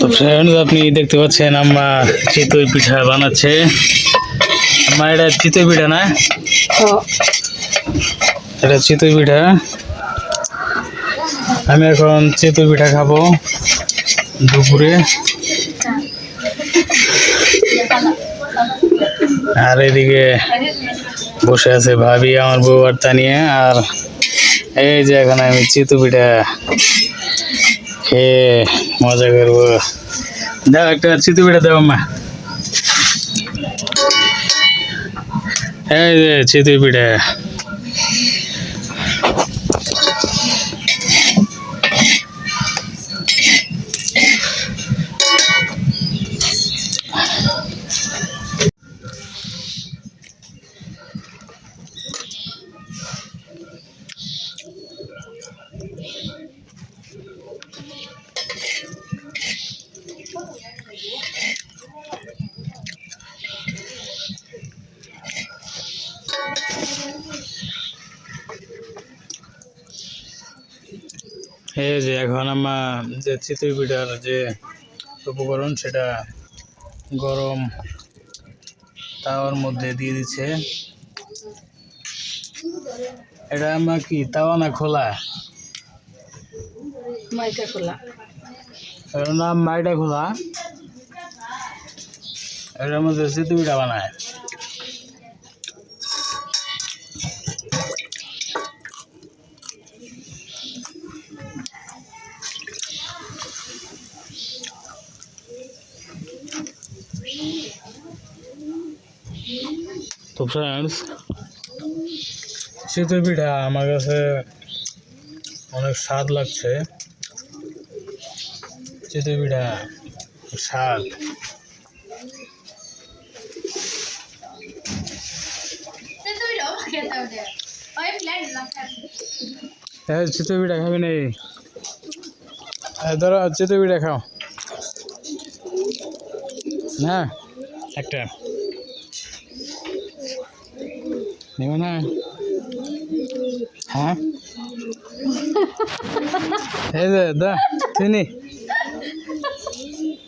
তো ফ্রেন্ডস, আপনি দেখতে পাচ্ছেন আম্মা চিতই পিঠা বানাচ্ছে। আম্মা, এটা চিতই পিঠা না? এটা চিতই পিঠা। আমি এখন চিতই পিঠা খাবো দুপুরে। আর এদিকে বসে আছে ভাবি, আমার বউ আর তানিয়া। আর এই যে এখন আমি চিতই পিঠা খেয়ে মজা করবো। দাও একটা চিতই পিঠা দাও আম্মা। এই যে চিতই পিঠা। এই যে এখন আমরা যে চিতই পিঠার যে উপকরণ সেটা গরম তাওয়ার মধ্যে দিয়ে দিচ্ছে। এটা আমরা কি তাওয়া না খোলা? মাইটা খোলা। এটার নাম মাইটা খোলা। এটার মধ্যে চিতই পিঠা বানায়। তো ফ্রেন্ডস, চিতই পিঠা আমার কাছে অনেক স্বাদ লাগছে। চিতই পিঠা স্বাদ। চিতই পিঠা খাবি নি? ধরো চিতই পিঠা খাও না, একটা নেবে না? হ্যাঁ, এই যে দা, তুই নে,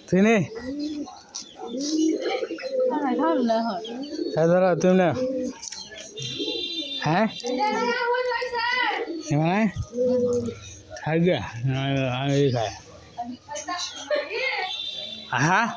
তুই নে। হ্যাঁ ধরো, তুমি না। হ্যাঁ, নেবে না? খাই গা, আমি খাই। হ্যাঁ,